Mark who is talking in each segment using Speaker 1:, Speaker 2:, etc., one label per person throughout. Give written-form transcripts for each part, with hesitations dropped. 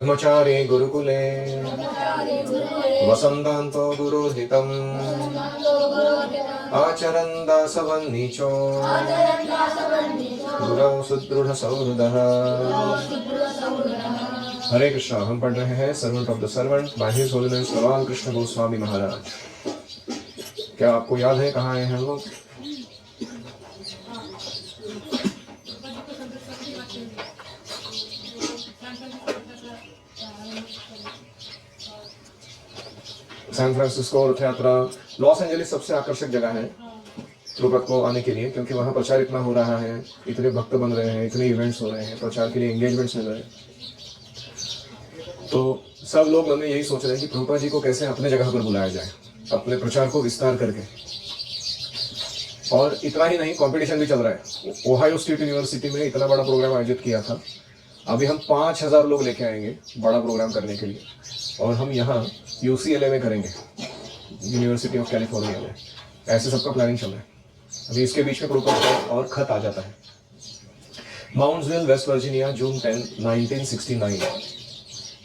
Speaker 1: ब्रह्मचारी गुरुकुले वसन्तान्तो गुरुहितम् आचरन् दासवन्निचो गुरौ सुदृढ़सौहृदः। हरे कृष्णा। हम पढ़ रहे हैं servant of the servant by his holiness भगवान कृष्ण गोस्वामी महाराज। क्या आपको याद है कहाँ आए हैं हम लोग? सैन फ्रांसिस्को रथ यात्रा। लॉस एंजलिस सबसे आकर्षक जगह है ध्रुपद को आने के लिए, क्योंकि वहाँ प्रचार इतना हो रहा है, इतने भक्त बन रहे हैं, इतने इवेंट्स हो रहे हैं, प्रचार के लिए एंगेजमेंट्स मिल रहे हैं। तो सब लोग मन में यही सोच रहे हैं कि प्रभुपाद जी को कैसे अपने जगह पर बुलाया जाए, अपने प्रचार को विस्तार करके। और इतना ही नहीं, कंपटीशन भी चल रहा है। ओहायो स्टेट यूनिवर्सिटी में इतना बड़ा प्रोग्राम आयोजित किया था। अभी हम 5000 लोग लेके आएंगे बड़ा प्रोग्राम करने के लिए, और हम यहाँ UCLA में करेंगे, यूनिवर्सिटी ऑफ कैलिफोर्निया में। ऐसे सबका प्लानिंग चल रहा है। अभी इसके बीच में प्रभुपाद का और खत आ जाता है। Moundsville, West Virginia, June 10, 1969।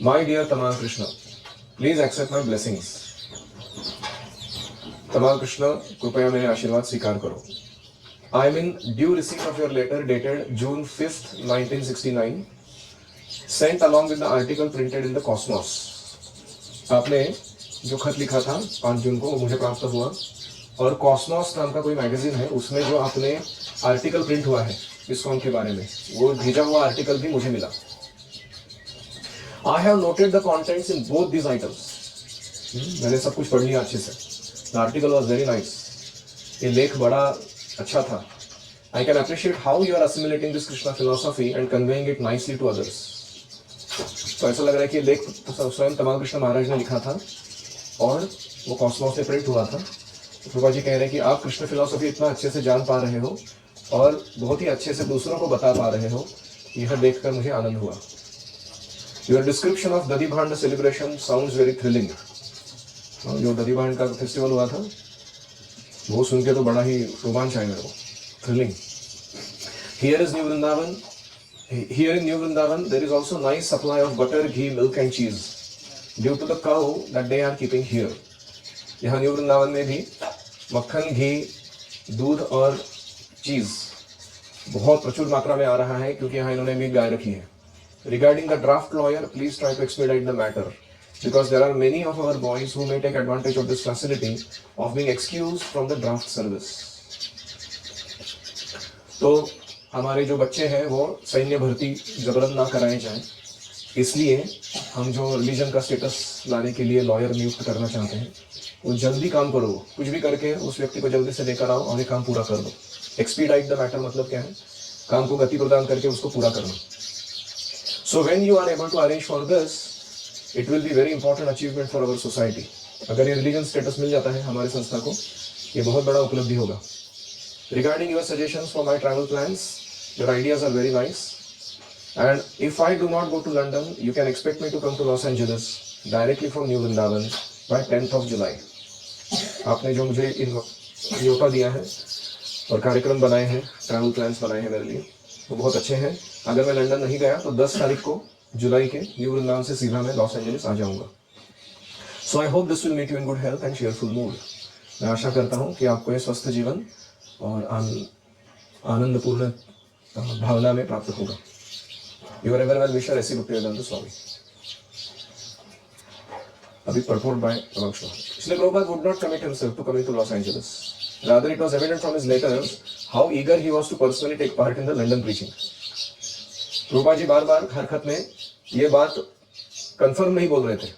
Speaker 1: My dear Tamal Krishna, please accept my blessings. Tamal Krishna, कृपया मेरे आशीर्वाद स्वीकार करो। I am in due receipt of your letter dated June 5, 1969, sent along with the article printed in the Cosmos. आपने जो खत लिखा था 5 जून को, वो मुझे प्राप्त हुआ, और कॉस्मोस नाम का कोई मैगजीन है, उसमें जो आपने आर्टिकल प्रिंट हुआ है ISKCON के बारे में, वो भेजा हुआ आर्टिकल भी मुझे मिला। I have noted the contents in both these items. मैंने सब कुछ पढ़ लिया अच्छे से। The article was very nice. ये लेख बड़ा अच्छा था। I can appreciate how you are assimilating this Krishna philosophy and conveying it nicely to others. तो ऐसा लग रहा है कि लेख स्वयं तमाल कृष्ण महाराज ने लिखा था और वो कॉस्मोस से प्रिंट हुआ था। तो प्रभुपाद जी कह रहे हैं कि आप कृष्ण फिलोसॉफी इतना अच्छे से जान पा रहे हो और बहुत ही अच्छे से दूसरों को बता पा रहे हो, यह देखकर मुझे आनंद हुआ। योर डिस्क्रिप्शन ऑफ दधी भांड सेलिब्रेशन साउंड्स वेरी थ्रिलिंग। जो दधी भांड का फेस्टिवल हुआ था, वो सुन के तो बड़ा ही रोमांच आया मेरे को, thrilling. Here is new Vrindavan. Here in New Vrindavan, there is also nice supply of butter, ghee, milk and cheese due to the cow that they are keeping here. यहाँ न्यू वृंदावन में भी मक्खन, घी, दूध और चीज बहुत प्रचुर मात्रा में आ रहा है, क्योंकि यहाँ इन्होंने भी गाय रखी है। Regarding the draft lawyer, please try to expedite the matter because there are many of our boys who may take advantage of this facility of being excused from the draft service. तो हमारे जो बच्चे हैं वो सैन्य भर्ती जबरन ना कराए जाएं, इसलिए हम जो रिलीजन का स्टेटस लाने के लिए लॉयर नियुक्त करना चाहते हैं, वो जल्दी काम करो, कुछ भी करके उस व्यक्ति को जल्दी से लेकर आओ और ये काम पूरा कर दो। एक्सपीडाइट द मैटर मतलब क्या है? काम को गति प्रदान करके उसको पूरा करना। So when you are able to arrange for this, it will be very important achievement for our society. अगर ये रिलीजन स्टेटस मिल जाता है हमारे संस्था को, ये बहुत बड़ा उपलब्धि होगा। Regarding your suggestions for my travel plans, your ideas are very nice. And if I do not go to London, you can expect me to come to Los Angeles directly from New Vrindavan by 10th of July. आपने जो मुझे न्योता दिया है और कार्यक्रम बनाए हैं, ट्रैवल प्लान्स बनाए हैं मेरे लिए, वो बहुत अच्छे हैं। अगर मैं लंदन नहीं गया तो 10 तारीख को जुलाई के न्यू वृंदावन से सीधा मैं लॉस एंजलिस आ जाऊंगा। So I hope this will make you in good health and cheerful mood. मैं आशा करता हूँ कि आपको ये स्वस्थ जीवन और आनंदपूर्ण भावना में प्राप्त होगा। यूर एवर वेल विशर ऐसी भक्तिवेदांत स्वामी। अभी परफॉर्ड बाय प्रवक्ता। इसलिए Prabhupada would not commit himself to coming to Los Angeles. Rather, it was evident from his letters how eager he was to personally take part in the London preaching. Prabhupada ji बार बार हर खत में ये बात confirm नहीं बोल रहे थे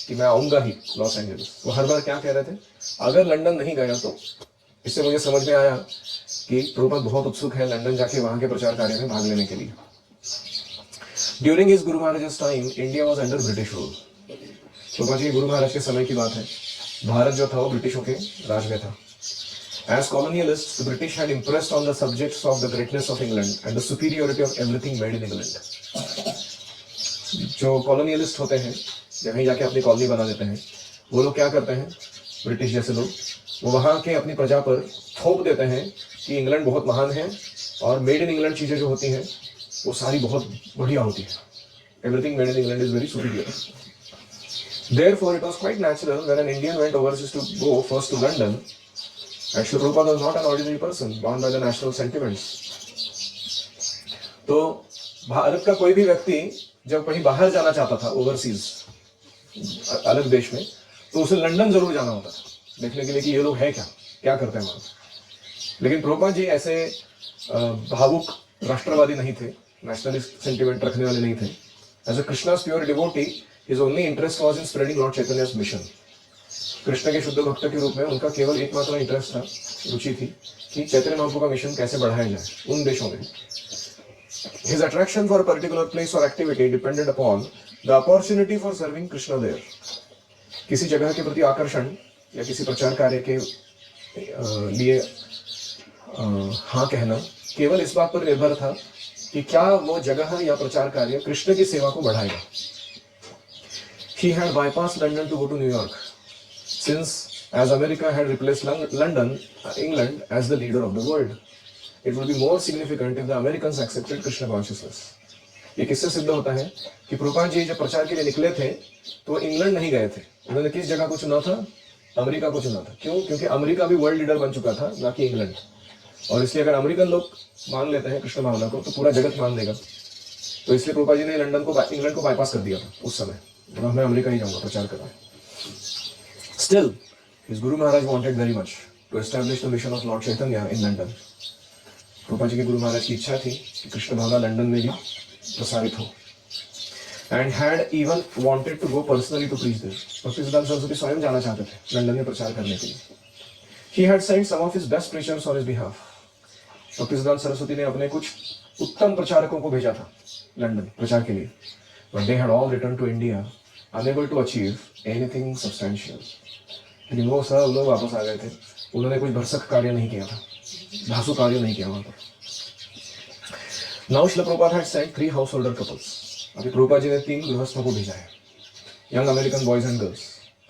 Speaker 1: कि मैं आऊंगा ही लॉस एंजलिस। वो हर बार क्या कह रहे थे? अगर लंदन नहीं गया तो। इससे मुझे समझ में आया कि प्रभुपाद बहुत उत्सुक है लंदन जाके वहां के प्रचार कार्य में भाग लेने के लिए। During his guru maharaj time, India was under British rule. Prabhupada ji guru maharaj के समय की बात है, भारत जो था वो ब्रिटिशों के राज में था। As colonialists, the British had impressed on the subjects of the greatness of England and the superiority of everything made in England. जो कॉलोनियलिस्ट होते हैं, जब जाके अपनी कॉलोनी बना देते हैं, वो लोग क्या करते हैं? ब्रिटिश जैसे लोग, वो वहाँ के अपनी प्रजा पर थोप देते हैं कि इंग्लैंड बहुत महान है और मेड इन इंग्लैंड चीज़ें जो होती हैं वो सारी बहुत बढ़िया होती है। Everything made in England is very superior. Therefore, it was quite natural when an Indian went overseas to go first to London. And Srila Prabhupada was not an ordinary person, bound by the national sentiments. तो भारत का कोई भी व्यक्ति जब कहीं बाहर जाना चाहता था ओवरसीज अलग देश में, तो उसे लंदन जरूर जाना होता था देखने के लिए कि ये लोग है क्या करते हैं वहां. लेकिन प्रभुपाद जी ऐसे भावुक राष्ट्रवादी नहीं थे, नेशनलिस्ट सेंटिमेंट रखने वाले नहीं थे. As a Krishna's pure devotee, his only interest was in spreading Lord Chaitanya's mission. Krishna के शुद्ध भक्त के रूप में उनका केवल एकमात्र इंटरेस्ट था, रुचि थी कि चैतन्य महाप्रभु का मिशन कैसे बढ़ाया जाए उन देशों में. His attraction for a particular place or activity depended upon the opportunity for serving Krishna there. किसी जगह के प्रति आकर्षण या किसी प्रचार कार्य के लिए हाँ कहना केवल इस बात पर निर्भर था कि क्या वो जगह या प्रचार कार्य कृष्ण की सेवा को बढ़ाएगा. He had bypassed London to go to New York, since as America had replaced England as the leader of the world. It would be more significant if the Americans accepted Krishna consciousness. ये किससे सिद्ध होता है कि प्रभुपाद जी जब प्रचार के लिए निकले थे तो वो इंग्लैंड नहीं गए थे. उन्होंने किस जगह को चुना था? अमेरिका को चुना था. क्यों? क्योंकि अमेरिका भी वर्ल्ड लीडर बन चुका था, ना कि इंग्लैंड. और इसलिए अगर अमेरिकन लोग मान लेते हैं कृष्ण भावना को तो पूरा जगत मान लेगा. तो इसलिए प्रभुपाद जी ने इंग्लैंड को बाईपास कर दिया था उस समय. मैं अमेरिका ही जाऊंगा प्रचार करना. Still, his Guru Maharaj wanted very much to establish the mission of Lord Chaitanya in London. Prabhupada ji के गुरु महाराज की इच्छा थी कि कृष्ण भावना लंदन में भी प्रसारित हो. And had even wanted to go personally to preach there. भक्तिसिद्धांत Saraswati स्वयं जाना चाहते थे लंदन में प्रचार करने के लिए. He had sent some of his best preachers on his behalf. भक्तिसिद्धांत Saraswati ने अपने कुछ उत्तम प्रचारकों को भेजा था लंदन प्रचार के लिए. But they had all returned to India, unable to achieve anything substantial. लेकिन वो सब लोग वापस आ गए थे. उन्होंने कोई भरसक कार्य नहीं किया था, धासु कार्य नहीं किया वहां पर. Now Srila Prabhupada had sent 3 householder couples. अभी प्रभुपाद जी ने 3 गृहस्थों को भेजा है. Young American boys and girls,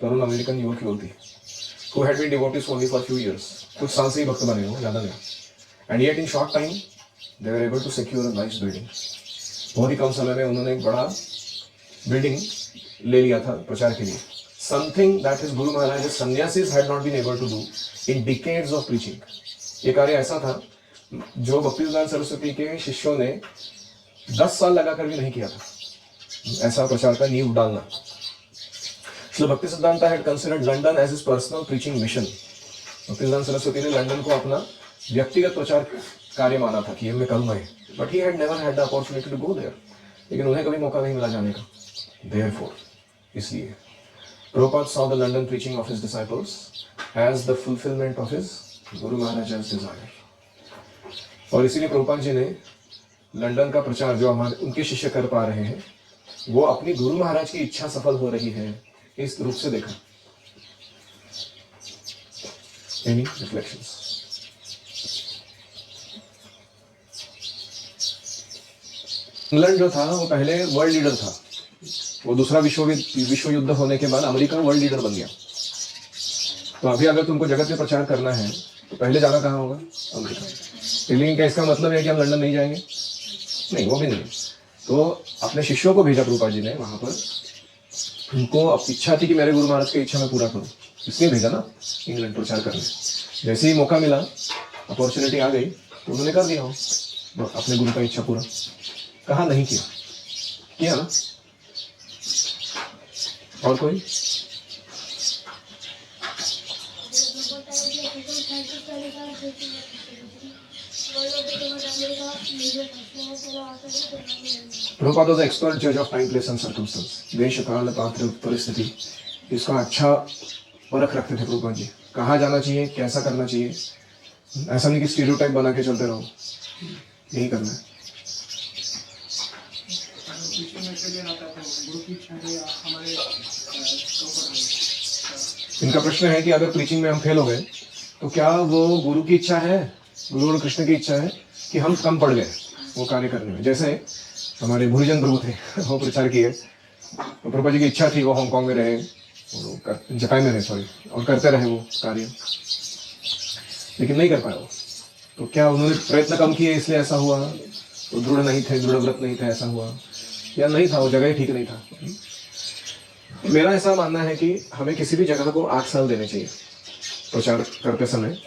Speaker 1: Tarun American युवक युवती, who had been devotees only for few years. कुछ साल से ही भक्त बने हो, ज्यादा नहीं. And yet in short time, they were able to secure a nice building. बहुत ही कम समय में उन्होंने एक बड़ा बिल्डिंग ले लिया था प्रचार के लिए. Something that his Guru Maharaj's sannyasis had not been able to do in decades of preaching. ये कार्य ऐसा था जो भक्तिसिद्धांत सरस्वती के शिष्यों ने 10 साल लगाकर भी नहीं किया था, ऐसा प्रचार का नींव डालना. Shri भक्तिसिद्धांत had considered London as his personal preaching mission. भक्तिसिद्धांत Saraswati ने लंदन को अपना व्यक्तिगत प्रचार कार्य माना था कि ये मैं करूंगा. But he had never had the opportunity to go there. लेकिन उन्हें कभी मौका नहीं मिला जाने का. Therefore, इसलिए Prabhupada saw the London preaching of his disciples as the fulfillment of his Guru Maharaj's desire. और इसीलिए प्रभुपाद जी ने लंदन का प्रचार जो हमारे उनके शिष्य कर पा रहे हैं वो अपनी गुरु महाराज की इच्छा सफल हो रही है इस रूप से देखा. Any reflections? इंग्लैंड जो था वो पहले वर्ल्ड लीडर था. वो दूसरा विश्व युद्ध होने के बाद अमेरिका वर्ल्ड लीडर बन गया. तो अभी अगर तुमको जगत में प्रचार करना है तो पहले जाना कहाँ होगा? अमेरिका. लेकिन क्या इसका मतलब है कि हम लंदन नहीं जाएंगे? नहीं, वो भी नहीं. तो अपने शिष्यों को भेजा प्रभुपाद जी ने वहां पर. उनको अब इच्छा थी कि मेरे गुरु महाराज की इच्छा मैं पूरा करूं, इसलिए भेजा ना इंग्लैंड प्रचार करने. जैसे ही मौका मिला, अपॉर्चुनिटी आ गई तो उन्होंने कर दिया हो अपने गुरु का इच्छा पूरा. कहा नहीं किया ना. और कोई? Prabhupada was an expert judge of time, place and circumstance. देश काल पात्र परिस्थिति इसका अच्छा परख रखते थे प्रभुपाद जी. कहाँ जाना चाहिए, कैसा करना चाहिए. ऐसा नहीं कि स्टीरियोटाइप बना के चलते रहो, यही करना है. इनका प्रश्न है कि अगर प्रीचिंग में हम फेल हो गए तो क्या वो गुरु की इच्छा है, गुरु और कृष्ण की इच्छा है कि हम कम पड़ गए वो कार्य करने में. जैसे हमारे भूरिजन प्रभु थे, वो प्रचार किए, तो प्रभुपाद जी की इच्छा थी वो हांगकांग में रहे, जापान में रहे सॉरी, और करते रहे वो कार्य, लेकिन नहीं कर पाए वो. तो क्या उन्होंने प्रयत्न कम किए इसलिए ऐसा हुआ? तो दृढ़ नहीं थे, दृढ़ व्रत नहीं था, ऐसा हुआ? या नहीं था, वो जगह ही ठीक नहीं था। मेरा ऐसा मानना है कि हमें किसी भी जगह को 8 साल देने चाहिए प्रचार करते समय।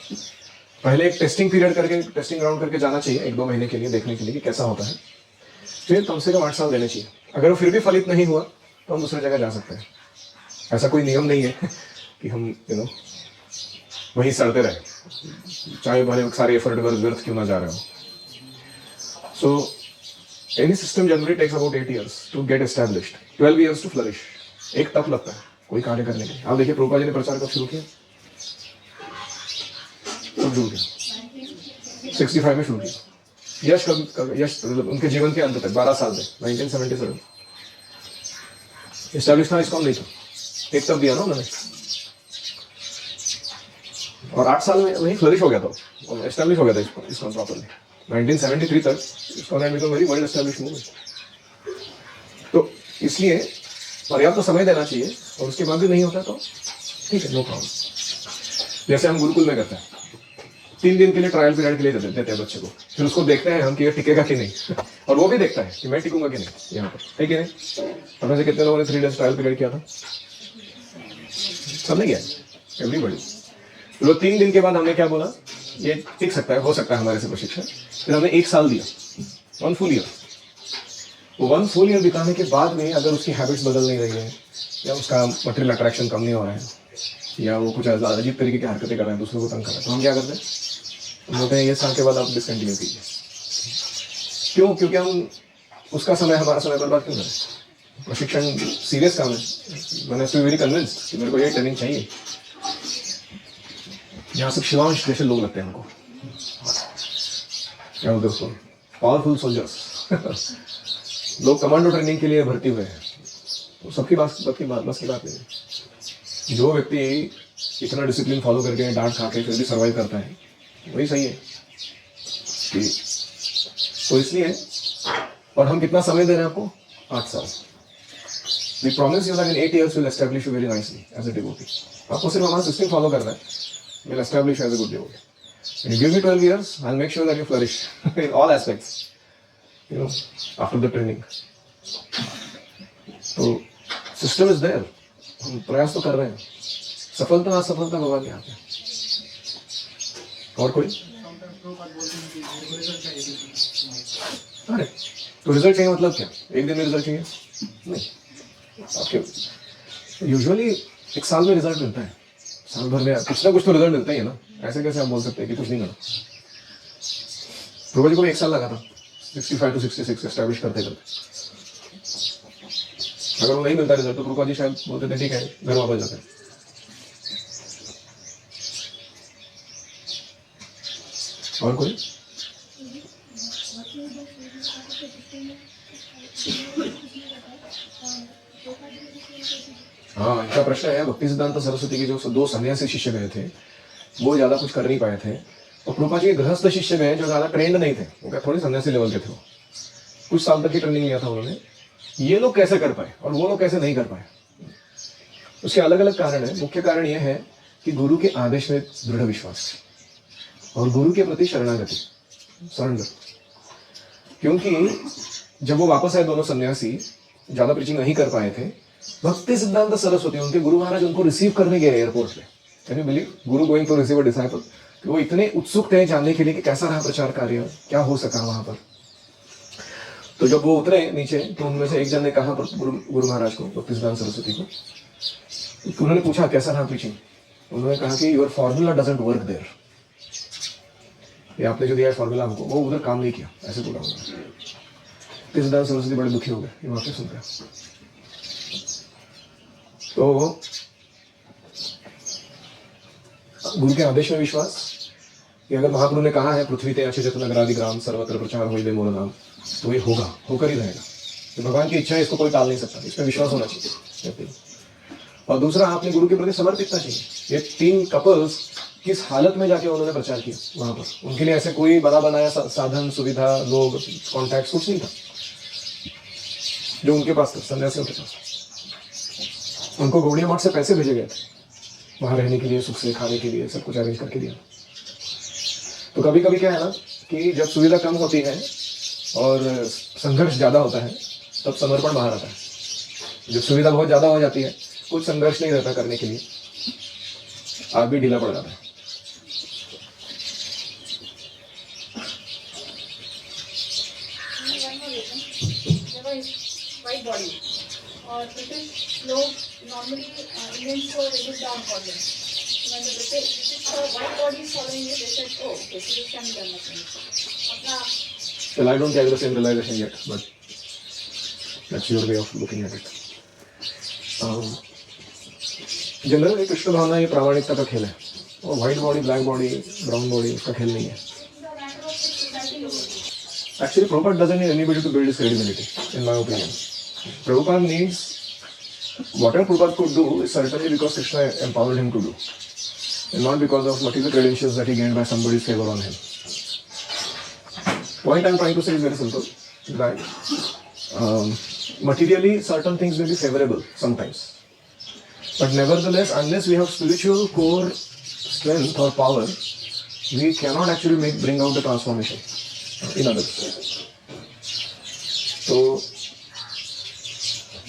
Speaker 1: पहले एक टेस्टिंग पीरियड करके, टेस्टिंग ग्राउंड करके जाना चाहिए 1-2 महीने के लिए, देखने के लिए कि कैसा होता है। फिर कम से कम 8 साल देने चाहिए। अगर वो फिर भी फलित नहीं हुआ तो हम दूसरी जगह जा सकते हैं। ऐसा कोई नियम नहीं है कि हम वहीं सड़ते रहे, चाहे भले सारे एफर्ट व्यर्थ क्यों ना जा रहे हो। So any system generally takes about 8 years to get established, 12 years to flourish. एक तप लगता है कोई कार्य करने के लिए। आप देखिए प्रभुपाद जी ने प्रचार कब शुरू किया? कब शुरू किया? 65 में शुरू किया। यश उनके जीवन के अंत तक 12 साल तक, 1977 एस्टैब्लिश था। इसको नहीं था, एक तब दिया ना उन्होंने, और 8 साल में वही फ्लरिश हो गया था, एस्टैब्लिश हो गया था इसको प्रॉपर्ली। 1973 तक इसका नाम become very world establish movement. तो इसलिए पर्याप्त तो समय देना चाहिए, और उसके बाद भी नहीं होता तो ठीक है, नो प्रॉब्लम। जैसे हम गुरुकुल में करते हैं, 3 दिन के लिए ट्रायल पीरियड के लिए देते हैं बच्चे को, फिर उसको देखते हैं हम कि ये टिकेगा कि नहीं और वो भी देखता है कि मैं टिकूंगा कि नहीं यहाँ पर, है कि नहीं? हमें से कितने लोगों ने 3 days ट्रायल पीरियड किया था? सबने किया, एवरीबॉडी। तो 3 दिन के बाद हमने क्या बोला, ये टिक सकता है, हो सकता है हमारे से प्रशिक्षण। फिर हमने 1 साल दिया, 1 full year। वो 1 full year बिताने के बाद में अगर उसकी हैबिट्स बदल नहीं रही है, या उसका मटेरियल अट्रैक्शन कम नहीं हो रहा है, या वो कुछ अजीब तरीके की हरकतें कर रहे हैं, दूसरों को तंग कर रहे हैं, तो हम क्या करते हैं? हम बोलते हैं ये साल के बाद आप डिसकंटिन्यू कीजिए। क्यों? क्योंकि हम उसका समय, हमारा समय बर्बाद क्यों करें? प्रशिक्षण सीरियस काम है। मैंने इसमें वेरी कन्विंस्ड कि मेरे को ये ट्रेनिंग चाहिए। यहाँ सब शिवांश जैसे लोग लगते हैं हमको, क्या बोलते हैं उसको, पावरफुल सोल्जर्स लोग कमांडो ट्रेनिंग के लिए भर्ती हुए हैं। तो सबकी बस की बात नहीं है। जो व्यक्ति इतना डिसिप्लिन फॉलो करके डांट खा के फिर भी सर्वाइव करता है, वही सही है। तो इसलिए, और हम कितना समय दे रहे हैं आपको? 8 साल। We promise you that in 8 years we'll establish you very nicely as a devotee. आपको सिर्फ हमारा सिस्टम फॉलो करना है, we'll establish you as a good devotee. When you give me 12 years, I'll make sure that you flourish in all aspects, after the training. तो system is there, हम प्रयास तो कर रहे हैं। सफलता असफलता भगवान के हाथ में। और कोई? अरे तो रिजल्ट चाहिए मतलब क्या? एक दिन में रिजल्ट चाहिए नहीं। आपके यूजुअली 1 साल में रिजल्ट मिलता है, साल भर में कुछ ना कुछ तो रिजल्ट मिलता ही है ना। ऐसे कैसे आप बोल सकते हैं कि कुछ नहीं मिला? प्रभु जी को 1 साल लगा था 65 to 66 एस्टैब्लिश करते करते। अगर वो नहीं मिलता रिजल्ट तो प्रभु जी शायद बोलते थे ठीक है, घर वापस जाते हैं। और कोई? हाँ, इनका प्रश्न है, भक्ति सिद्धांत सरस्वती के जो 2 सन्यासी शिष्य गए थे, वो ज्यादा कुछ कर नहीं पाए थे, और प्रभुपाद जी के गृहस्थ शिष्य गए जो ज्यादा ट्रेंड नहीं थे, वो क्या थोड़ी सन्यासी लेवल के थे, कुछ साल तक की ट्रेनिंग लिया था उन्होंने। ये लोग कैसे कर पाए और वो लोग कैसे नहीं कर पाए? उसके अलग अलग कारण है। मुख्य कारण यह है कि गुरु के आदेश में दृढ़ विश्वास और गुरु के प्रति शरणागति, सरेंडर। क्योंकि जब वो वापस आए दोनों सन्यासी, ज्यादा प्रीचिंग नहीं कर पाए थे, भक्ति सिद्धांत सरस्वती उनके गुरु महाराज उनको रिसीव करने गए एयरपोर्ट पे। Can you believe? Guru going to receive a disciple. वो इतने उत्सुक थे जानने के लिए कि कैसा रहा प्रचार कार्य, क्या हो सका वहां पर। तो जब वो उतरे नीचे तो उनमें से एक जन ने कहा गुरु महाराज को, भक्ति सिद्धांत सरस्वती को, तो उन्होंने पूछा कैसा रहा प्रीचिंग। उन्होंने कहा कि your formula doesn't work there. ये आपने जो दिया फॉर्मूला हमको, वो उधर काम नहीं किया, ऐसे बोला उन्होंने। भक्ति सिद्धांत सरस्वती बड़े दुखी हो गए ये वाक्य सुनकर। तो गुरु के आदेश में विश्वास कि अगर महाप्रभु ने कहा है पृथ्वी ते अच्छे चतुर नगरादि ग्राम सर्वत्र प्रचार हो दे मोर नाम, तो ये होगा, होकर ही रहेगा। तो भगवान की इच्छा है, इसको कोई टाल नहीं सकता, इसमें विश्वास होना चाहिए। और दूसरा, आपने गुरु के प्रति समर्पितता चाहिए। ये 3 कपल्स किस हालत में जाके उन्होंने प्रचार किया वहां पर, उनके लिए ऐसे कोई बना बनाया साधन सुविधा लोग कॉन्टैक्ट कुछ नहीं था जो उनके पास था, सन्यासियों के पास। उनको गौड़िया मठ से पैसे भेजे गए थे वहां रहने के लिए, सुख से खाने के लिए, सब कुछ अरेंज करके दिया। तो कभी कभी क्या है ना कि जब सुविधा कम होती है और संघर्ष ज्यादा होता है तब समर्पण बाहर आता है। जब सुविधा बहुत ज़्यादा हो जाती है, कुछ संघर्ष नहीं रहता करने के लिए, आप भी ढीला पड़ जाता है।
Speaker 2: White body और British लोग normally Indians को they look down on them. When the British white body is following it, they said, oh, okay, so this can be done nothing. अपना
Speaker 1: Well, I don't carry the same realization yet, but that's your way of looking at it. General Krishna भावना ये प्रामाणिकता का खेल है। वो white body, black body, brown body, उसका खेल नहीं है। Actually, Prabhupada doesn't need anybody to build his credibility, in my opinion. Prabhupada needs whatever Prabhupada could do is certainly because Krishna empowered him to do, and not because of material credentials that he gained by somebody's favor on him. Point I'm trying to say is very simple, that materially certain things may be favorable sometimes, but nevertheless, unless we have spiritual core strength or power, we cannot actually bring out the transformation in others. तो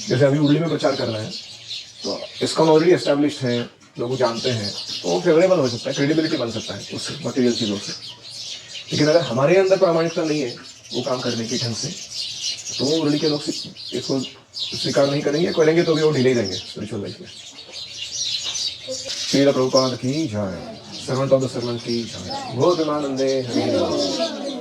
Speaker 1: जैसे अभी उर्ली में प्रचार कर रहे हैं, तो इसका ऑलरेडी एस्टैब्लिश्ड है, लोग जानते हैं, तो वो फेवरेबल हो सकता है, क्रेडिबिलिटी बन सकता है उससे, मटेरियल चीज़ों से। लेकिन अगर हमारे अंदर प्रामाणिकता नहीं है वो काम करने की ढंग से, तो वो उर्ली के लोग इसको स्वीकार नहीं करेंगे, करेंगे तो भी वो ढीले ही रहेंगे स्पिरिचुअल लाइफ में। श्रील प्रभुपाद की जय, सर्वेंट ऑफ द सर्वेंट की जय, गो विमानंदे हरि।